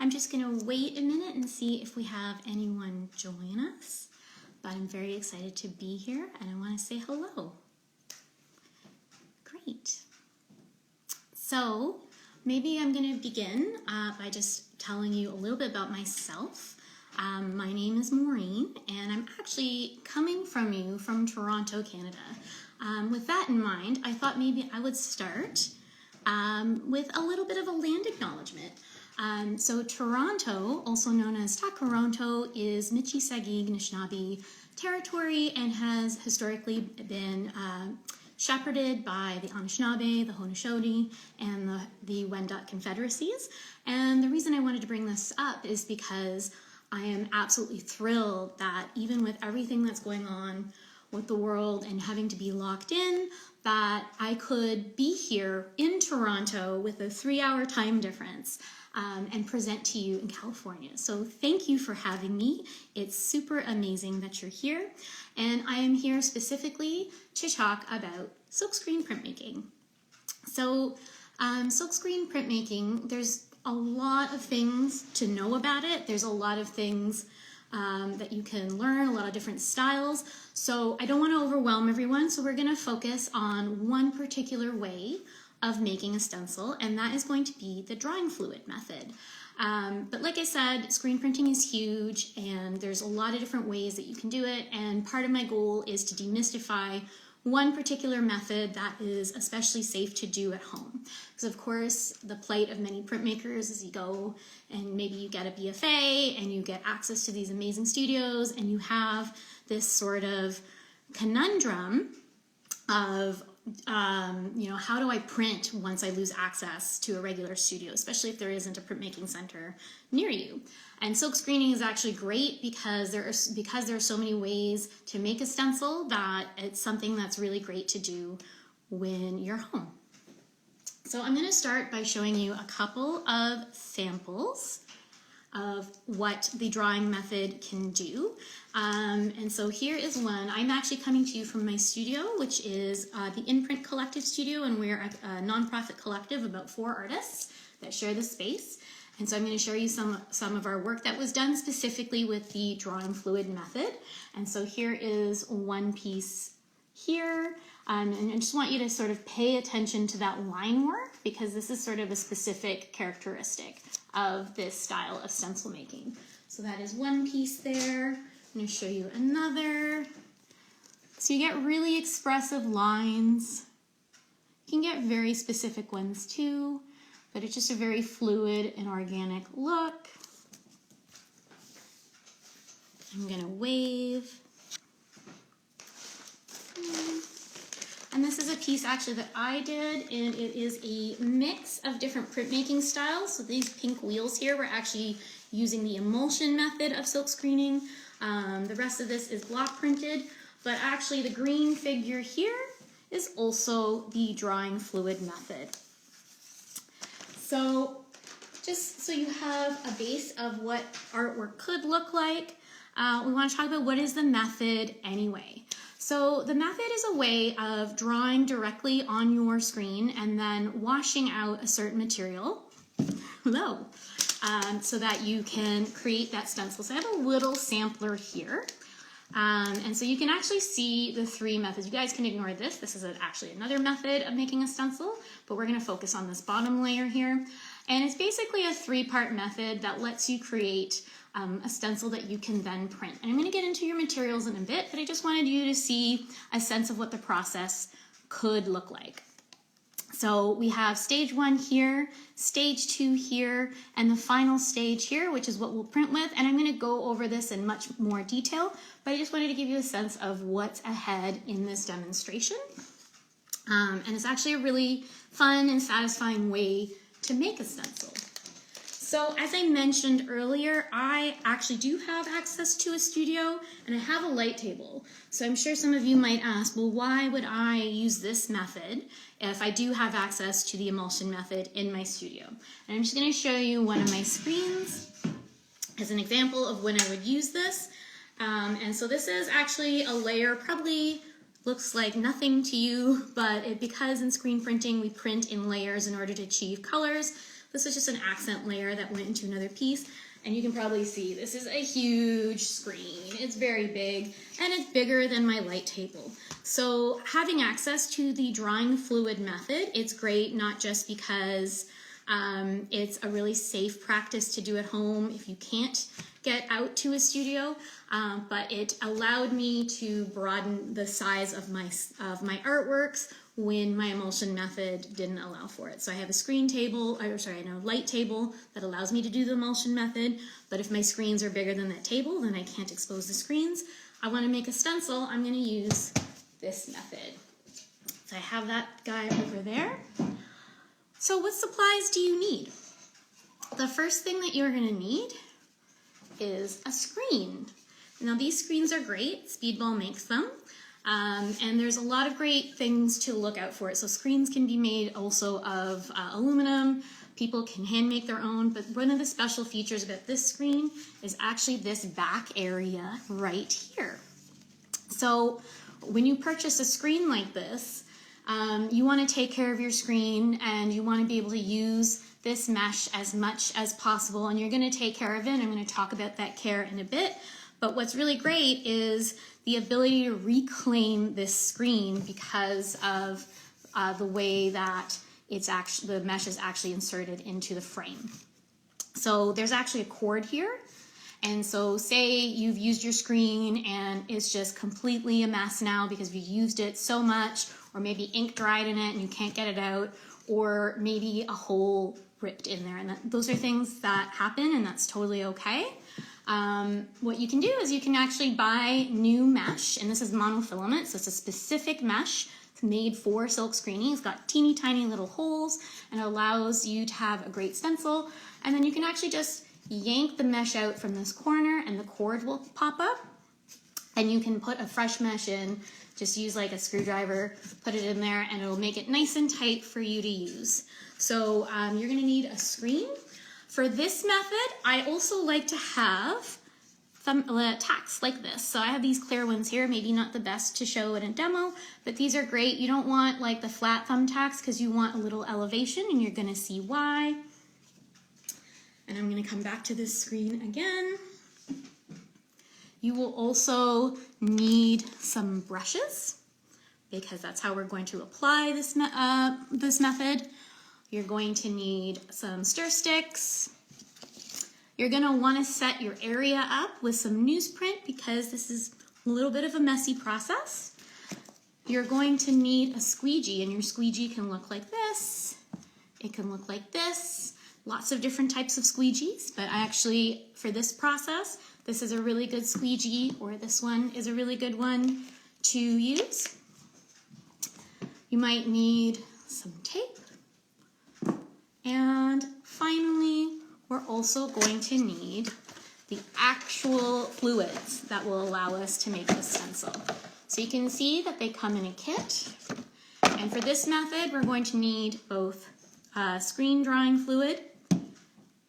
I'm just going to wait a minute and see if we have anyone join us. But I'm very excited to be here and I want to say hello. Great. So maybe I'm going to begin by just telling you a little bit about myself. My name is Maureen and I'm actually coming from Toronto, Canada. With that in mind, I thought maybe I would start with a little bit of a land acknowledgement. So Toronto, also known as Takaronto, is Michi-Sagi Anishinaabe territory and has historically been shepherded by the Anishinaabe, the Haudenosaunee, and the Wendat confederacies. And the reason I wanted to bring this up is because I am absolutely thrilled that even with everything that's going on with the world and having to be locked in, that I could be here in Toronto with a 3-hour time difference and present to you in California. So thank you for having me. It's super amazing that you're here. And I am here specifically to talk about silkscreen printmaking. So silkscreen printmaking, there's a lot of things to know about it. There's a lot of things that you can learn, a lot of different styles. So I don't want to overwhelm everyone. So we're going to focus on one particular way of making a stencil, and that is going to be the drawing fluid method. But like I said, screen printing is huge and there's a lot of different ways that you can do it, and part of my goal is to demystify one particular method that is especially safe to do at home. Because of course, the plight of many printmakers is you go and maybe you get a BFA and you get access to these amazing studios and you have this sort of conundrum of how do I print once I lose access to a regular studio, especially if there isn't a printmaking center near you. And silk screening is actually great because there are so many ways to make a stencil that it's something that's really great to do when you're home. So I'm going to start by showing you a couple of samples of what the drawing method can do. And so here is one. I'm actually coming to you from my studio, which is the Imprint Collective Studio, and we're a nonprofit collective of about 4 artists that share the space. And so I'm going to show you some of our work that was done specifically with the drawing fluid method. And so here is one piece here. And I just want you to sort of pay attention to that line work because this is sort of a specific characteristic of this style of stencil making. So that is one piece there. I'm going to show you another. So you get really expressive lines. You can get very specific ones too, but it's just a very fluid and organic look. I'm going to wave. And this is a piece actually that I did, and it is a mix of different printmaking styles. So these pink wheels here, we're actually using the emulsion method of silk screening. The rest of this is block printed, but actually the green figure here is also the drawing fluid method. So just so you have a base of what artwork could look like, we want to talk about what is the method anyway. So the method is a way of drawing directly on your screen and then washing out a certain material, so that you can create that stencil. So I have a little sampler here. And so you can actually see the 3 methods. You guys can ignore this. This is actually another method of making a stencil, but we're going to focus on this bottom layer here. And it's basically a 3-part method that lets you create a stencil that you can then print. And I'm going to get into your materials in a bit, but I just wanted you to see a sense of what the process could look like. So we have stage 1 here, stage 2 here, and the final stage here, which is what we'll print with. And I'm going to go over this in much more detail, but I just wanted to give you a sense of what's ahead in this demonstration. And it's actually a really fun and satisfying way to make a stencil. So as I mentioned earlier, I actually do have access to a studio and I have a light table. So I'm sure some of you might ask, well, why would I use this method if I do have access to the emulsion method in my studio? And I'm just going to show you one of my screens as an example of when I would use this. And so this is actually a layer, probably looks like nothing to you, but because in screen printing we print in layers in order to achieve colors, This is just an accent layer that went into another piece. And you can probably see this is a huge screen. It's very big, and it's bigger than my light table. So having access to the drawing fluid method, it's great not just because it's a really safe practice to do at home if you can't get out to a studio, but it allowed me to broaden the size of my artworks when my emulsion method didn't allow for it. So I have a light table that allows me to do the emulsion method, but if my screens are bigger than that table, then I can't expose the screens. I want to make a stencil, I'm going to use this method. So I have that guy over there. So what supplies do you need? The first thing that you're going to need is a screen. Now these screens are great, Speedball makes them. And there's a lot of great things to look out for. So screens can be made also of aluminum. People can hand make their own, but one of the special features about this screen is actually this back area right here. So when you purchase a screen like this, you want to take care of your screen and you want to be able to use this mesh as much as possible, and you're going to take care of it. I'm going to talk about that care in a bit. But what's really great is the ability to reclaim this screen because of the way that the mesh is actually inserted into the frame. So there's actually a cord here. And so say you've used your screen and it's just completely a mess now because you used it so much, or maybe ink dried in it and you can't get it out, or maybe a hole ripped in there. And those are things that happen, and that's totally okay. What you can do is you can actually buy new mesh, and this is monofilament, so it's a specific mesh. It's made for silk screening. It's got teeny tiny little holes and it allows you to have a great stencil. And then you can actually just yank the mesh out from this corner and the cord will pop up, and you can put a fresh mesh in. Just use like a screwdriver, put it in there, and it'll make it nice and tight for you to use. So you're gonna need a screen. For this method, I also like to have tacks like this. So I have these clear ones here, maybe not the best to show in a demo, but these are great. You don't want like the flat thumbtacks because you want a little elevation, and you're gonna see why. And I'm gonna come back to this screen again. You will also need some brushes because that's how we're going to apply this method. You're going to need some stir sticks. You're going to want to set your area up with some newsprint because this is a little bit of a messy process. You're going to need a squeegee, and your squeegee can look like this. It can look like this. Lots of different types of squeegees, but actually for this process, this is a really good squeegee, or this one is a really good one to use. You might need some tape. And finally, we're also going to need the actual fluids that will allow us to make this stencil. So you can see that they come in a kit. And for this method, we're going to need both screen drawing fluid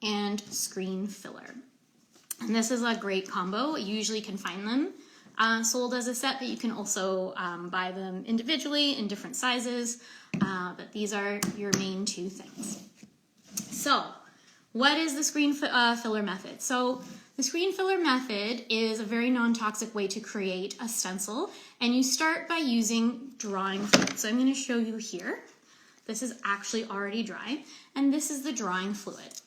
and screen filler. And this is a great combo. You usually can find them sold as a set, but you can also buy them individually in different sizes. But these are your main two things. So what is the screen filler method? So the screen filler method is a very non-toxic way to create a stencil, and you start by using drawing fluid. So I'm going to show you here. This is actually already dry, and this is the drawing fluid.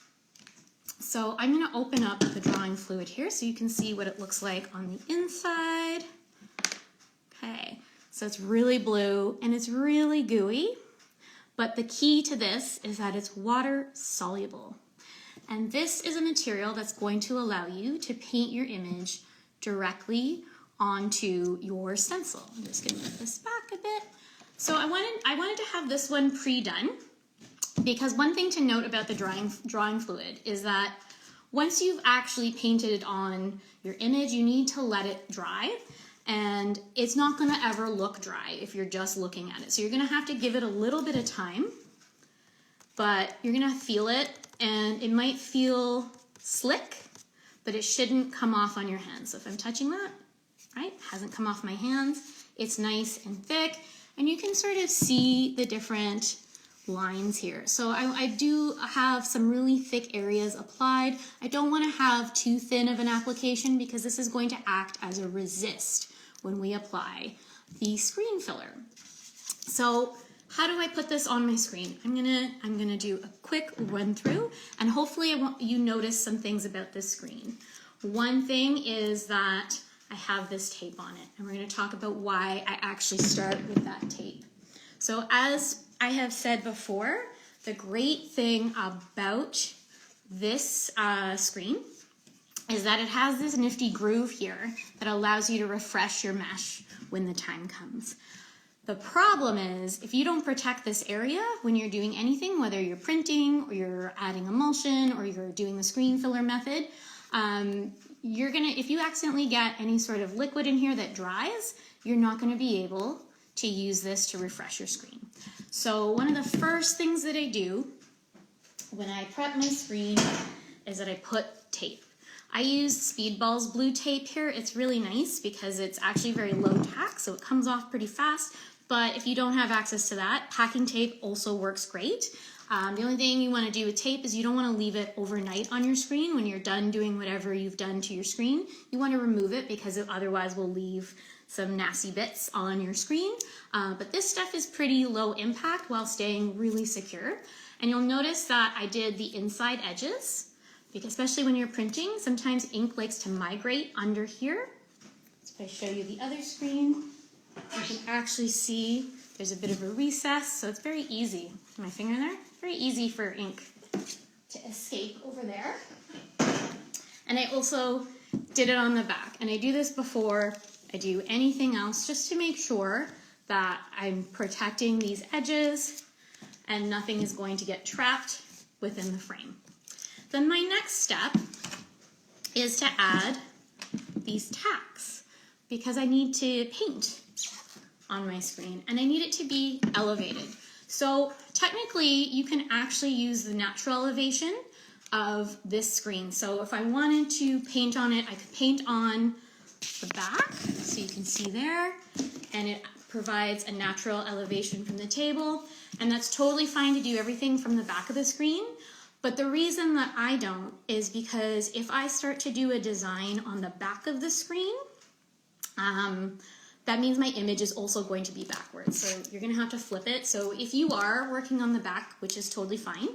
So I'm going to open up the drawing fluid here so you can see what it looks like on the inside. Okay, so it's really blue and it's really gooey, but the key to this is that it's water soluble. And this is a material that's going to allow you to paint your image directly onto your stencil. I'm just going to move this back a bit. So I wanted to have this one pre-done, because one thing to note about the drawing fluid is that once you've actually painted on your image, you need to let it dry, and it's not going to ever look dry if you're just looking at it. So you're going to have to give it a little bit of time, but you're going to feel it, and it might feel slick, but it shouldn't come off on your hands. So if I'm touching that, right, it hasn't come off my hands. It's nice and thick, and you can sort of see the different lines here. So I do have some really thick areas applied. I don't want to have too thin of an application because this is going to act as a resist when we apply the screen filler. So how do I put this on my screen? I'm gonna do a quick run through, and hopefully you notice some things about this screen. One thing is that I have this tape on it, and we're gonna talk about why I actually start with that tape. So as I have said before, the great thing about this screen is that it has this nifty groove here that allows you to refresh your mesh when the time comes. The problem is, if you don't protect this area when you're doing anything, whether you're printing or you're adding emulsion or you're doing the screen filler method, if you accidentally get any sort of liquid in here that dries, you're not going to be able to use this to refresh your screen. So one of the first things that I do when I prep my screen is that I put tape. I use Speedball's blue tape here. It's really nice because it's actually very low tack, so it comes off pretty fast. But if you don't have access to that, packing tape also works great. The only thing you want to do with tape is you don't want to leave it overnight on your screen. When you're done doing whatever you've done to your screen, you want to remove it because it otherwise will leave some nasty bits on your screen. But this stuff is pretty low impact while staying really secure. And you'll notice that I did the inside edges, because especially when you're printing, sometimes ink likes to migrate under here. So if I show you the other screen, you can actually see there's a bit of a recess, so it's very easy. My finger there? Very easy for ink to escape over there. And I also did it on the back, and I do this before I do anything else just to make sure that I'm protecting these edges and nothing is going to get trapped within the frame. Then my next step is to add these tacks because I need to paint on my screen and I need it to be elevated. So technically you can actually use the natural elevation of this screen. So if I wanted to paint on it, I could paint on the back, so you can see there, and it provides a natural elevation from the table, and that's totally fine to do everything from the back of the screen. But the reason that I don't is because if I start to do a design on the back of the screen, that means my image is also going to be backwards. So you're going to have to flip it. So if you are working on the back, which is totally fine,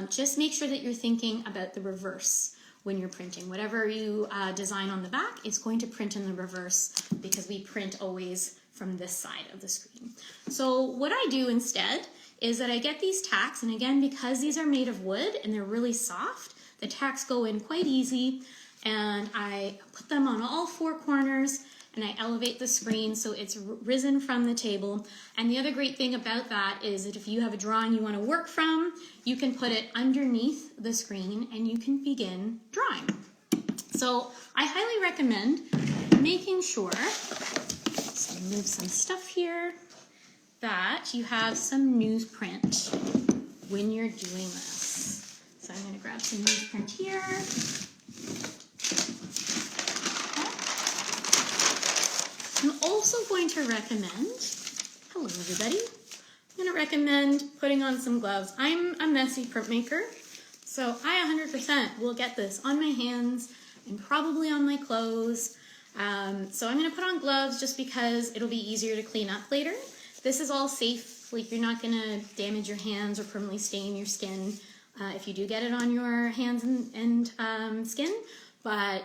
just make sure that you're thinking about the reverse when you're printing. Whatever you design on the back is going to print in the reverse because we print always from this side of the screen. So what I do instead is that I get these tacks, and again, because these are made of wood and they're really soft, the tacks go in quite easy, and I put them on all four corners and I elevate the screen so it's risen from the table. And the other great thing about that is that if you have a drawing you want to work from, you can put it underneath the screen and you can begin drawing. So I highly recommend making sure, so move some stuff here, that you have some newsprint when you're doing this. So I'm going to grab some newsprint here. I'm also going to recommend, hello everybody, I'm going to recommend putting on some gloves. I'm a messy printmaker, so I 100% will get this on my hands and probably on my clothes. So I'm going to put on gloves just because it'll be easier to clean up later. This is all safe, like you're not going to damage your hands or permanently stain your skin if you do get it on your hands and skin, but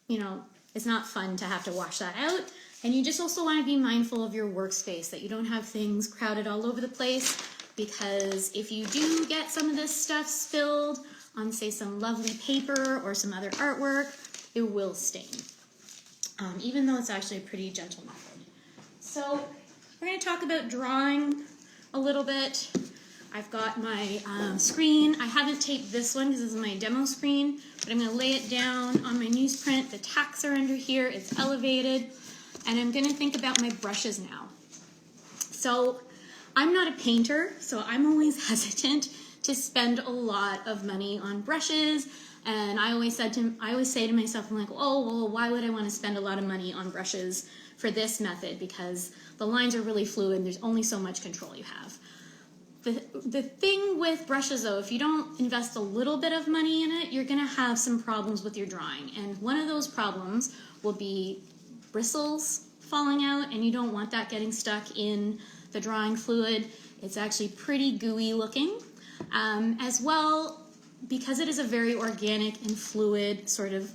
you know, it's not fun to have to wash that out. And you just also want to be mindful of your workspace, that you don't have things crowded all over the place, because if you do get some of this stuff spilled on, say, some lovely paper or some other artwork, it will stain, even though it's actually a pretty gentle method. So we're going to talk about drawing a little bit. I've got my screen. I haven't taped this one because this is my demo screen, but I'm going to lay it down on my newsprint. The tacks are under here. It's elevated. And I'm going to think about my brushes now. So I'm not a painter, so I'm always hesitant to spend a lot of money on brushes. And I always say to myself, I'm like, oh, well, why would I want to spend a lot of money on brushes for this method? Because the lines are really fluid. There's only so much control you have. The thing with brushes though, if you don't invest a little bit of money in it, you're gonna have some problems with your drawing. And one of those problems will be bristles falling out, and you don't want that getting stuck in the drawing fluid. It's actually pretty gooey looking. As well, because it is a very organic and fluid sort of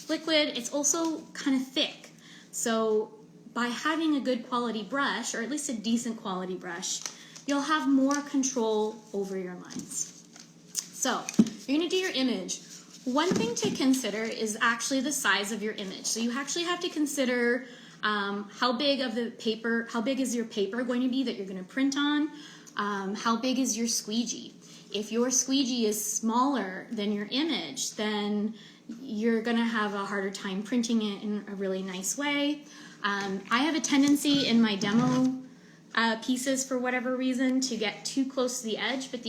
liquid, it's also kind of thick. So by having a good quality brush, or at least a decent quality brush, you'll have more control over your lines. So you're gonna do your image. One thing to consider is actually the size of your image. So you actually have to consider how big is your paper going to be that you're gonna print on? How big is your squeegee? If your squeegee is smaller than your image, then you're gonna have a harder time printing it in a really nice way. I have a tendency in my demo pieces, for whatever reason, to get too close to the edge, but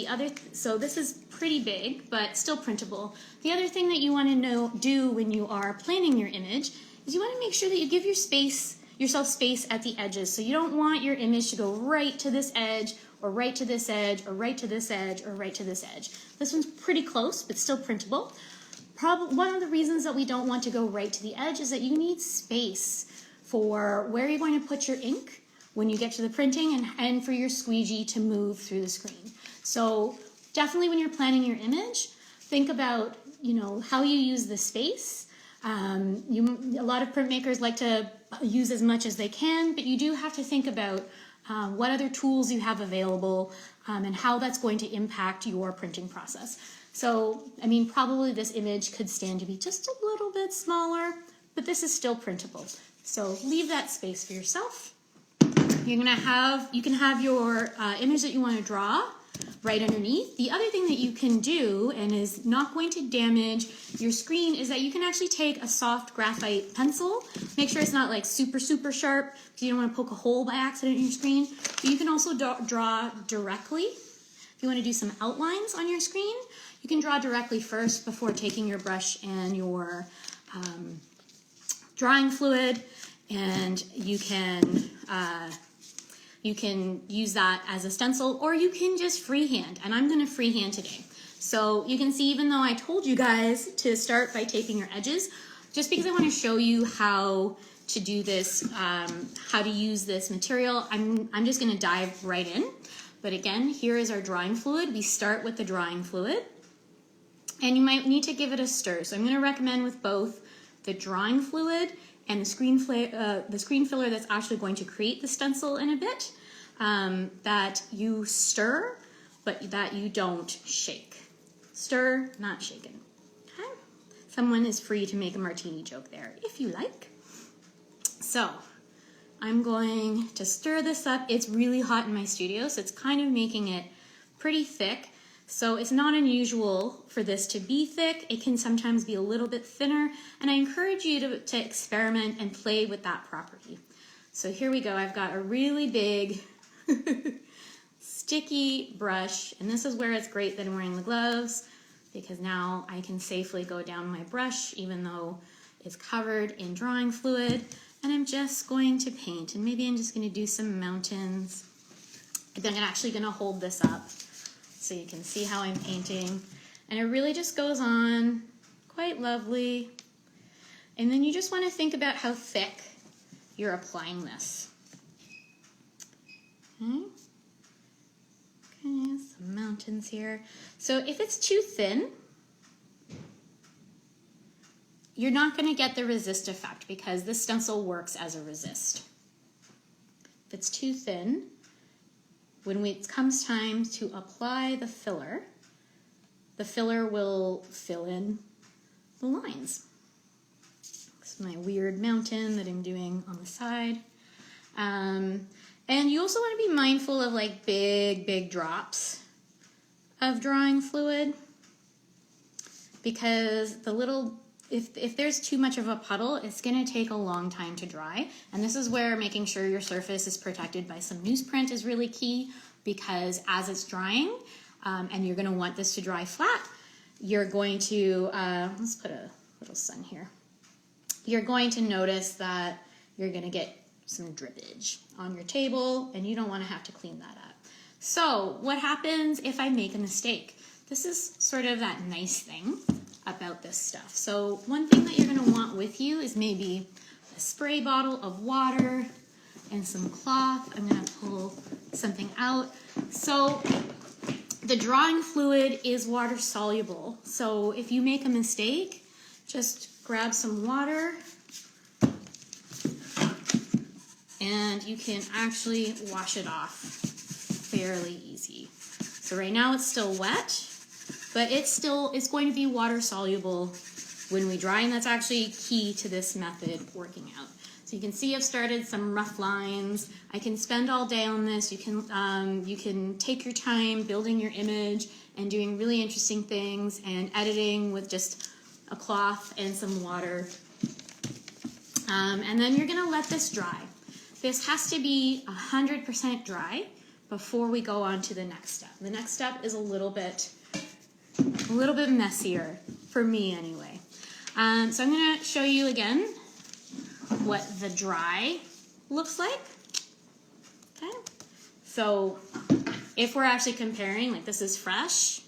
so this is pretty big, but still printable. The other thing that you want to do when you are planning your image is you want to make sure that you give yourself space at the edges. So you don't want your image to go right to this edge, or right to this edge, or right to this edge, or right to this edge. This one's pretty close, but still printable. One of the reasons that we don't want to go right to the edge is that you need space for where you're going to put your ink when you get to the printing, and for your squeegee to move through the screen. So definitely when you're planning your image, think about how you use the space. A lot of printmakers like to use as much as they can, but you do have to think about what other tools you have available and how that's going to impact your printing process. So, I mean, probably this image could stand to be just a little bit smaller, but this is still printable. So leave that space for yourself. You can have your image that you want to draw right underneath. The other thing that you can do, and is not going to damage your screen, is that you can actually take a soft graphite pencil. Make sure it's not like super, super sharp, because you don't want to poke a hole by accident in your screen. But you can also draw directly. If you want to do some outlines on your screen, you can draw directly first before taking your brush and your drawing fluid, and you can use that as a stencil, or you can just freehand, and I'm going to freehand today. So you can see, even though I told you guys to start by taping your edges, just because I want to show you how to do this, how to use this material, I'm just going to dive right in. But again, here is our drawing fluid. We start with the drawing fluid, and you might need to give it a stir. So I'm going to recommend with both the drawing fluid and the screen filler that's actually going to create the stencil in a bit, that you stir, but that you don't shake. Stir, not shaken. Okay? Someone is free to make a martini joke there, if you like. So I'm going to stir this up. It's really hot in my studio, so it's kind of making it pretty thick. So it's not unusual for this to be thick. It can sometimes be a little bit thinner, and I encourage you to experiment and play with that property. So here we go. I've got a really big sticky brush, and this is where it's great that I'm wearing the gloves, because now I can safely go down my brush even though it's covered in drawing fluid, and I'm just going to paint, and maybe I'm just going to do some mountains. Then I'm actually going to hold this up so you can see how I'm painting, and it really just goes on quite lovely. And then you just want to think about how thick you're applying this. Okay, some mountains here. So if it's too thin, you're not going to get the resist effect, because this stencil works as a resist. If it's too thin, when it comes time to apply the filler will fill in the lines. This is my weird mountain that I'm doing on the side. And you also want to be mindful of like big drops of drawing fluid, because if there's too much of a puddle, it's going to take a long time to dry. And this is where making sure your surface is protected by some newsprint is really key, because as it's drying, and you're going to want this to dry flat, you're going to, let's put a little sun here. You're going to notice that you're going to get some drippage on your table, and you don't want to have to clean that up. So what happens if I make a mistake? This is sort of that nice thing about this stuff. So one thing that you're going to want with you is maybe a spray bottle of water and some cloth. I'm going to pull something out. So the drawing fluid is water soluble. So if you make a mistake, just grab some water and you can actually wash it off fairly easy. So right now it's still wet, but it's going to be water soluble when we dry, and that's actually key to this method working out. So you can see I've started some rough lines. I can spend all day on this. You can take your time building your image and doing really interesting things and editing with just a cloth and some water. And then you're gonna let this dry. This has to be 100% dry before we go on to the next step. The next step is a little bit messier, for me anyway. So I'm gonna show you again what the dry looks like. Okay, so if we're actually comparing, like this is fresh,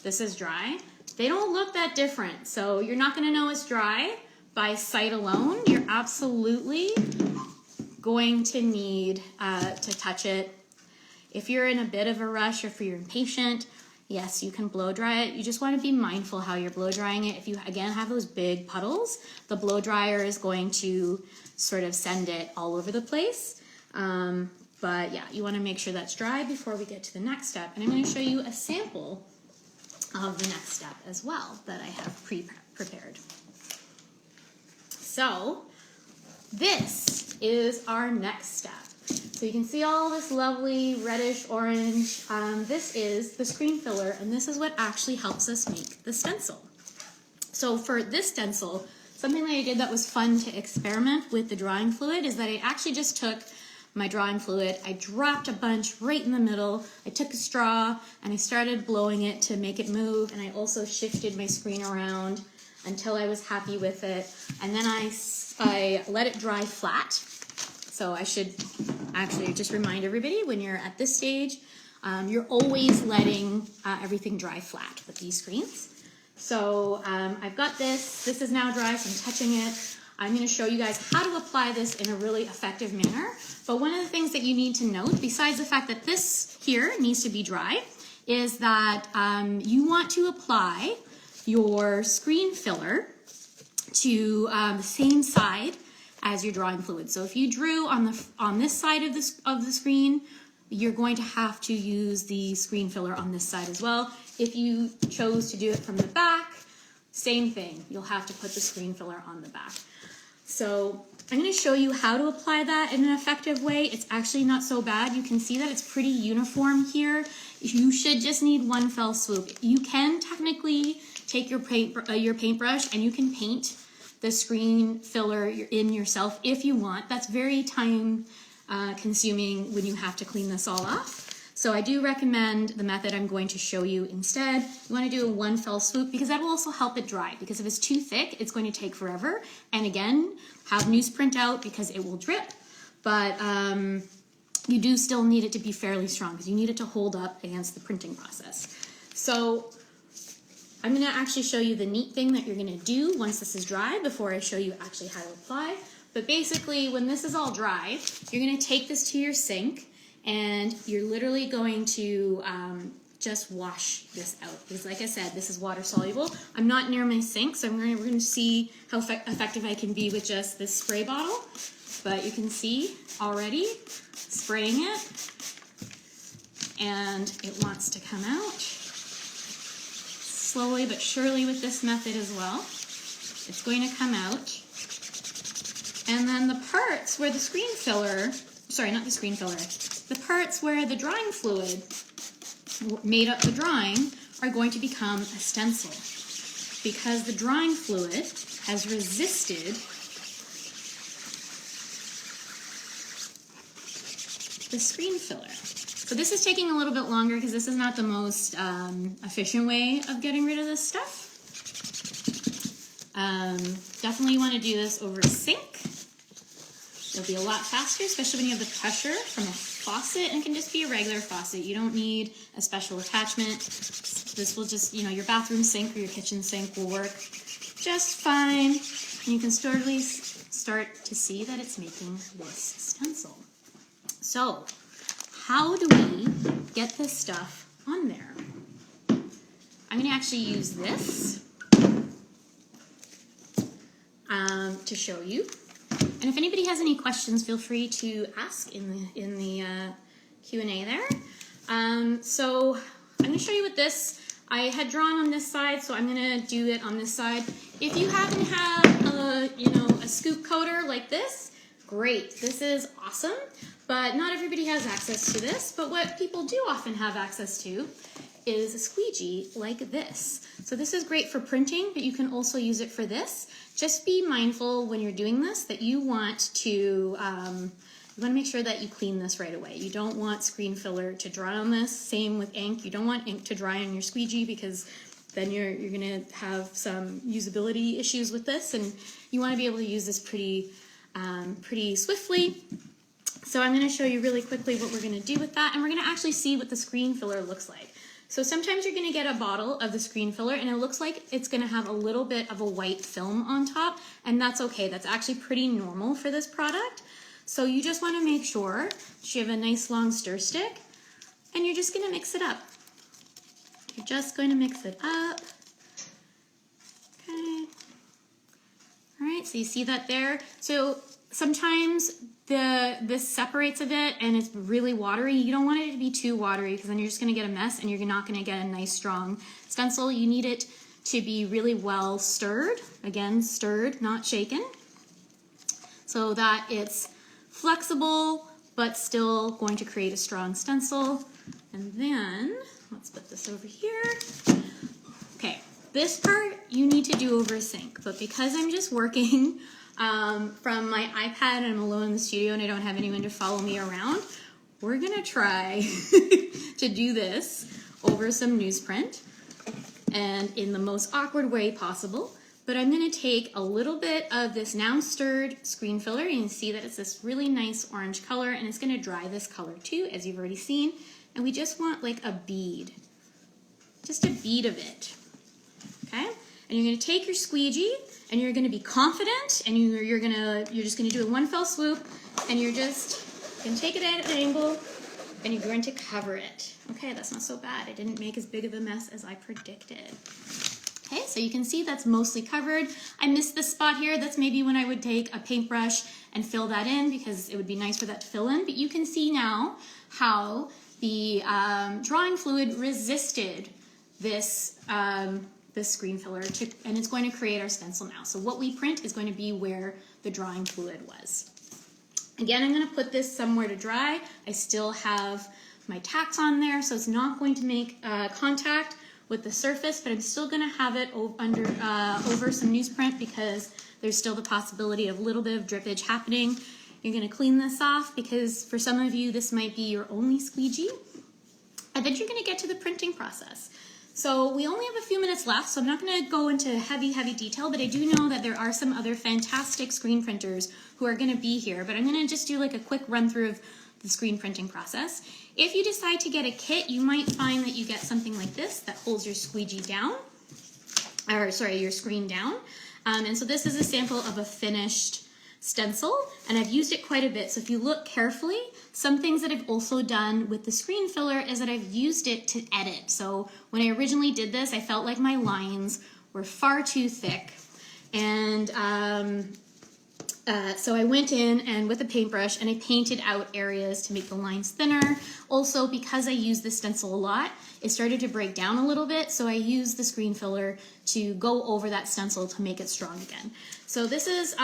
this is dry, they don't look that different. So you're not gonna know it's dry by sight alone. You're absolutely going to need to touch it. If you're in a bit of a rush or if you're impatient, yes, you can blow dry it. You just want to be mindful how you're blow drying it. If you, again, have those big puddles, the blow dryer is going to sort of send it all over the place. But yeah, you want to make sure that's dry before we get to the next step. And I'm going to show you a sample of the next step as well that I have prepared. So this is our next step. So you can see all this lovely reddish orange. This is the screen filler, and this is what actually helps us make the stencil. So for this stencil, something that I did that was fun to experiment with the drawing fluid is that I actually just took my drawing fluid, I dropped a bunch right in the middle, I took a straw, and I started blowing it to make it move, and I also shifted my screen around until I was happy with it, and then I let it dry flat. So I should actually just remind everybody, when you're at this stage, you're always letting everything dry flat with these screens. So I've got this is now dry, so I'm touching it. I'm going to show you guys how to apply this in a really effective manner. But one of the things that you need to note, besides the fact that this here needs to be dry, is that you want to apply your screen filler to the same side as your drawing fluid. So if you drew on this side of the screen, you're going to have to use the screen filler on this side as well. If you chose to do it from the back, same thing. You'll have to put the screen filler on the back. So I'm going to show you how to apply that in an effective way. It's actually not so bad. You can see that it's pretty uniform here. You should just need one fell swoop. You can technically take your paintbrush and you can paint the screen filler in yourself if you want. That's very time consuming when you have to clean this all off. So I do recommend the method I'm going to show you instead. You want to do a one fell swoop because that will also help it dry, because if it's too thick, it's going to take forever. And again, have newsprint out because it will drip, but you do still need it to be fairly strong because you need it to hold up against the printing process. So I'm going to actually show you the neat thing that you're going to do once this is dry before I show you actually how to apply. But basically, when this is all dry, you're going to take this to your sink and you're literally going to just wash this out. Because like I said, this is water soluble. I'm not near my sink, so we're going to see how effective I can be with just this spray bottle. But you can see already spraying it, and it wants to come out. Slowly but surely with this method as well. It's going to come out. And then the parts where the screen filler, sorry, not the screen filler, the parts where the drawing fluid made up the drawing are going to become a stencil because the drawing fluid has resisted the screen filler. So this is taking a little bit longer because this is not the most efficient way of getting rid of this stuff. Definitely want to do this over a sink. It'll be a lot faster, especially when you have the pressure from a faucet, and it can just be a regular faucet. You don't need a special attachment. This will just, you know, your bathroom sink or your kitchen sink will work just fine. And you can start to see that it's making this stencil. So, how do we get this stuff on there? I'm going to actually use this to show you. And if anybody has any questions, feel free to ask in the Q&A there. So I'm going to show you with this. I had drawn on this side, so I'm going to do it on this side. If you happen to have a scoop coater like this, great. This is awesome, but not everybody has access to this. But what people do often have access to is a squeegee like this. So this is great for printing, but you can also use it for this. Just be mindful when you're doing this that you want to make sure that you clean this right away. You don't want screen filler to dry on this. Same with ink. You don't want ink to dry on your squeegee because then you're gonna have some usability issues with this, and you want to be able to use this pretty swiftly. So I'm going to show you really quickly what we're going to do with that, and we're going to actually see what the screen filler looks like. So sometimes you're going to get a bottle of the screen filler and it looks like it's going to have a little bit of a white film on top, and that's okay. That's actually pretty normal for this product. So you just want to make sure that you have a nice long stir stick, and you're just going to mix it up. You're just going to mix it up. Okay. All right, so you see that there? So sometimes this separates a bit and it's really watery. You don't want it to be too watery because then you're just going to get a mess and you're not going to get a nice strong stencil. You need it to be really well stirred. Again, stirred, not shaken, so that it's flexible but still going to create a strong stencil. And then let's put this over here. Okay, this part you need to do over a sink, but because I'm just working from my iPad and I'm alone in the studio and I don't have anyone to follow me around, we're gonna try to do this over some newsprint and in the most awkward way possible. But I'm gonna take a little bit of this now stirred screen filler. You can see that it's this really nice orange color, and it's gonna dry this color too, as you've already seen. And we just want like a bead, just a bead of it, okay? And you're gonna take your squeegee and you're gonna be confident, and you're just gonna do it in one fell swoop, and you're just gonna take it at an angle and you're going to cover it. Okay, that's not so bad. I didn't make as big of a mess as I predicted. Okay, so you can see that's mostly covered. I missed this spot here. That's maybe when I would take a paintbrush and fill that in because it would be nice for that to fill in. But you can see now how the drawing fluid resisted this screen filler, and it's going to create our stencil now. So what we print is going to be where the drawing fluid was. Again, I'm going to put this somewhere to dry. I still have my tacks on there, so it's not going to make contact with the surface, but I'm still going to have it over some newsprint because there's still the possibility of a little bit of drippage happening. You're going to clean this off because for some of you this might be your only squeegee. And then you're going to get to the printing process. So we only have a few minutes left, so I'm not going to go into heavy detail, but I do know that there are some other fantastic screen printers who are going to be here, but I'm going to just do like a quick run through of the screen printing process. If you decide to get a kit, you might find that you get something like this that holds your squeegee down, or sorry, your screen down. And so this is a sample of a finished stencil, and I've used it quite a bit. So if you look carefully, some things that I've also done with the screen filler is that I've used it to edit. So when I originally did this, I felt like my lines were far too thick, and so I went in and with a paintbrush and I painted out areas to make the lines thinner. Also, because I used this stencil a lot, it started to break down a little bit, so I used the screen filler to go over that stencil to make it strong again. So this is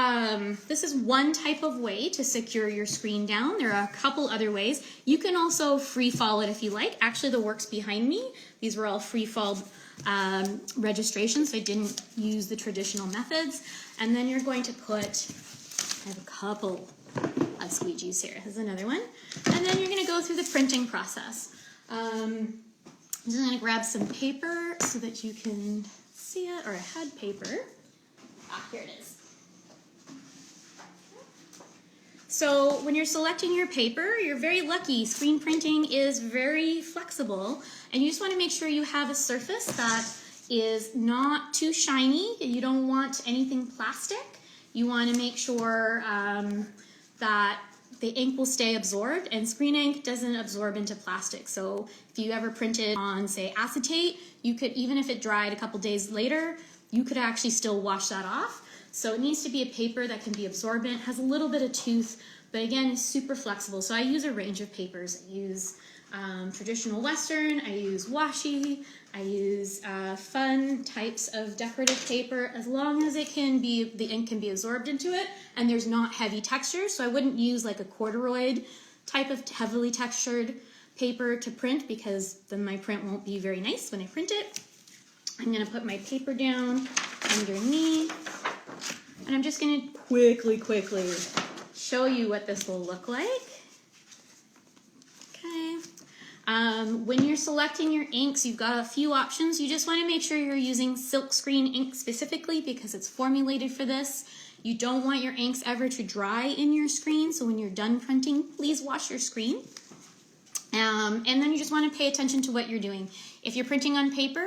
one type of way to secure your screen down. There are a couple other ways. You can also free fall it if you like. Actually, the works behind me, these were all free fall registrations, so I didn't use the traditional methods. And then you're going to put, I have a couple of squeegees here. Here's another one. And then you're going to go through the printing process. I'm just going to grab some paper so that you can see it, or I had paper. Ah, here it is. So when you're selecting your paper, you're very lucky. Screen printing is very flexible, and you just want to make sure you have a surface that is not too shiny. You don't want anything plastic. You want to make sure that the ink will stay absorbed, and screen ink doesn't absorb into plastic. So if you ever printed on, say, acetate, you could, even if it dried a couple days later, you could actually still wash that off. So it needs to be a paper that can be absorbent, has a little bit of tooth, but again, super flexible. So I use a range of papers. I use traditional Western, I use washi, I use fun types of decorative paper, as long as it can be, the ink can be absorbed into it and there's not heavy texture. So I wouldn't use like a corduroy type of heavily textured paper to print, because then my print won't be very nice when I print it. I'm gonna put my paper down underneath, and I'm just gonna quickly show you what this will look like. Okay. When you're selecting your inks, you've got a few options. You just want to make sure you're using silkscreen ink specifically, because it's formulated for this. You don't want your inks ever to dry in your screen, so when you're done printing, please wash your screen. And then you just want to pay attention to what you're doing. If you're printing on paper,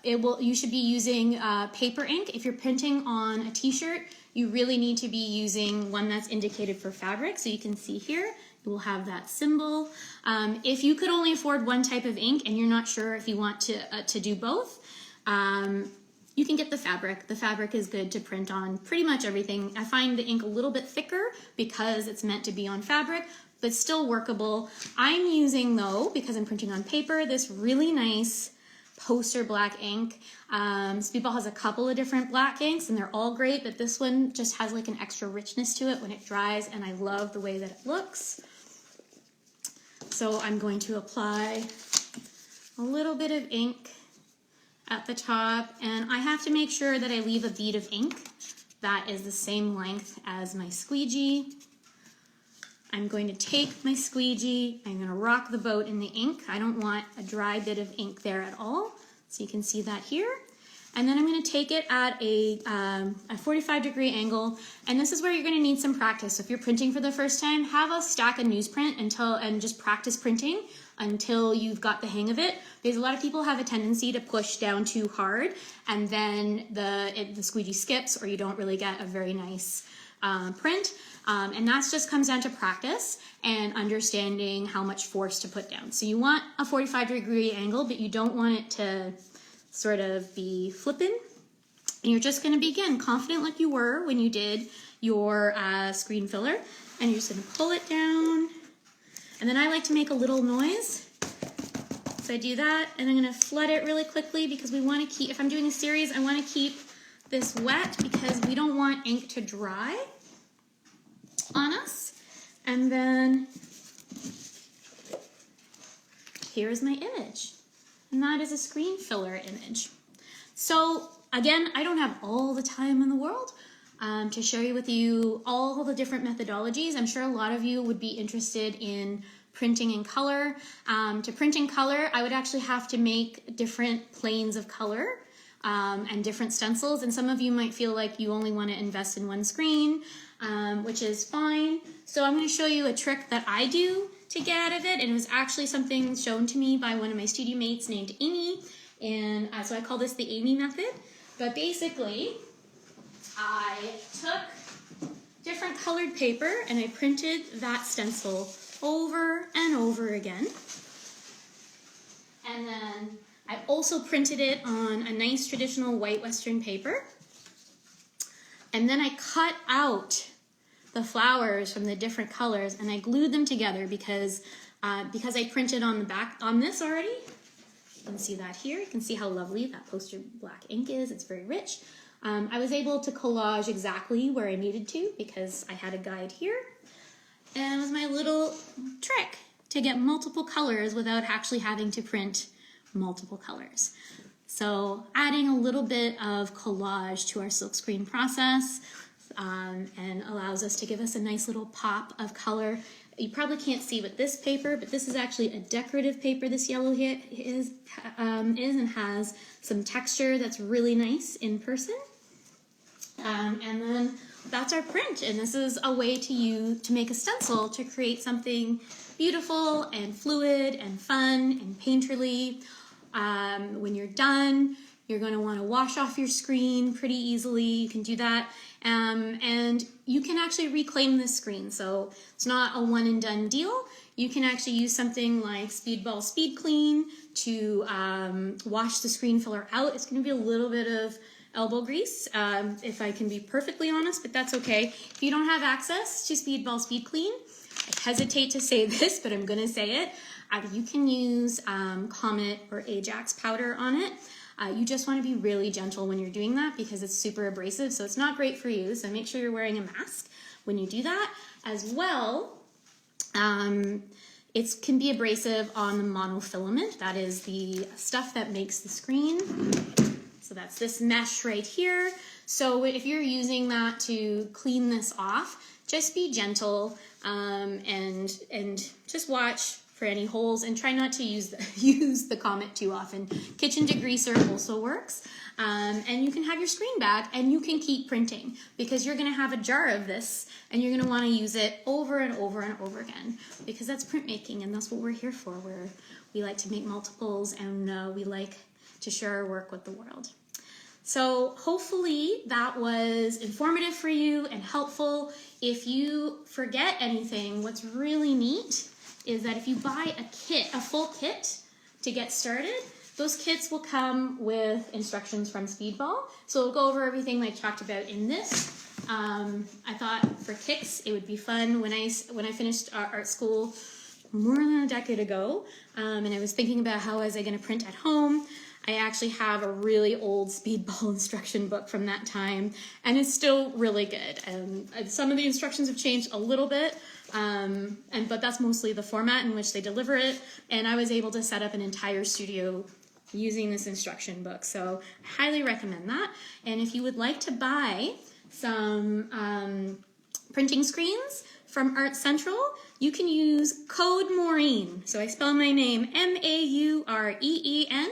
you should be using paper ink. If you're printing on a t-shirt, you really need to be using one that's indicated for fabric. So you can see here, you will have that symbol. If you could only afford one type of ink and you're not sure if you want to do both, you can get the fabric. The fabric is good to print on pretty much everything. I find the ink a little bit thicker because it's meant to be on fabric, but still workable. I'm using, though, because I'm printing on paper, this really nice poster black ink. Speedball has a couple of different black inks and they're all great, but this one just has like an extra richness to it when it dries, and I love the way that it looks. So I'm going to apply a little bit of ink at the top, and I have to make sure that I leave a bead of ink that is the same length as my squeegee. I'm going to take my squeegee, I'm going to rock the boat in the ink. I don't want a dry bit of ink there at all. So you can see that here. And then I'm going to take it at a 45-degree angle. And this is where you're going to need some practice. So if you're printing for the first time, have a stack of newsprint and just practice printing until you've got the hang of it. Because a lot of people have a tendency to push down too hard, and then the squeegee skips, or you don't really get a very nice print. And that just comes down to practice and understanding how much force to put down. So you want a 45-degree angle, but you don't want it to sort of be flipping. And you're just going to begin confident like you were when you did your screen filler. And you're just going to pull it down. And then I like to make a little noise. So I do that, and I'm going to flood it really quickly, because we want to keep, if I'm doing a series, I want to keep this wet because we don't want ink to dry on us. And then here's my image, and that is a screen filler image. So again, I don't have all the time in the world to share with you all the different methodologies. I'm sure a lot of you would be interested in printing in color. To print in color, I would actually have to make different planes of color and different stencils, and some of you might feel like you only want to invest in one screen, which is fine. So I'm going to show you a trick that I do to get out of it, and it was actually something shown to me by one of my studio mates named Amy, and so I call this the Amy method. But basically, I took different colored paper and I printed that stencil over and over again, and then I also printed it on a nice traditional white Western paper. And then I cut out the flowers from the different colors and I glued them together because I printed on the back on this already. You can see that here. You can see how lovely that poster black ink is. It's very rich. I was able to collage exactly where I needed to because I had a guide here. And it was my little trick to get multiple colors without actually having to print multiple colors. So adding a little bit of collage to our silkscreen process and allows us to give us a nice little pop of color. You probably can't see with this paper, but this is actually a decorative paper. This yellow here is and has some texture that's really nice in person. And then that's our print. And this is a way to make a stencil to create something beautiful and fluid and fun and painterly. When you're done, you're going to want to wash off your screen pretty easily. You can do that. And you can actually reclaim this screen. So it's not a one and done deal. You can actually use something like Speedball Speed Clean to wash the screen filler out. It's going to be a little bit of elbow grease, if I can be perfectly honest, but that's okay. If you don't have access to Speedball Speed Clean, I hesitate to say this, but I'm going to say it. You can use Comet or Ajax powder on it. You just want to be really gentle when you're doing that because it's super abrasive, so it's not great for you. So make sure you're wearing a mask when you do that. As well, it can be abrasive on the monofilament. That is the stuff that makes the screen. So that's this mesh right here. So if you're using that to clean this off, just be gentle and just watch for any holes and try not to use the Comet too often. Kitchen degreaser also works. And you can have your screen back and you can keep printing because you're going to have a jar of this and you're going to want to use it over and over and over again because that's printmaking and that's what we're here for, where we like to make multiples and we like to share our work with the world. So hopefully that was informative for you and helpful. If you forget anything, what's really neat is that if you buy a full kit to get started, those kits will come with instructions from Speedball. So we'll go over everything like talked about in this. I thought for kicks it would be fun when I finished art school more than a decade ago, and I was thinking about how was I going to print at home. I actually have a really old Speedball instruction book from that time, and it's still really good. Some of the instructions have changed a little bit, but that's mostly the format in which they deliver it, and I was able to set up an entire studio using this instruction book, so I highly recommend that. And if you would like to buy some printing screens from Art Central, you can use code Maureen. So I spell my name M-A-U-R-E-E-N,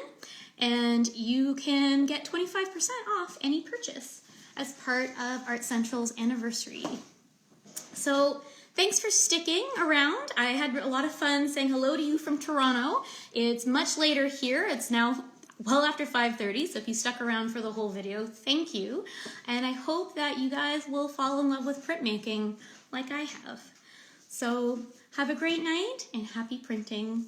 and you can get 25% off any purchase as part of Art Central's anniversary. So thanks for sticking around. I had a lot of fun saying hello to you from Toronto. It's much later here. It's now well after 5:30, so if you stuck around for the whole video, thank you. And I hope that you guys will fall in love with printmaking like I have. So have a great night and happy printing.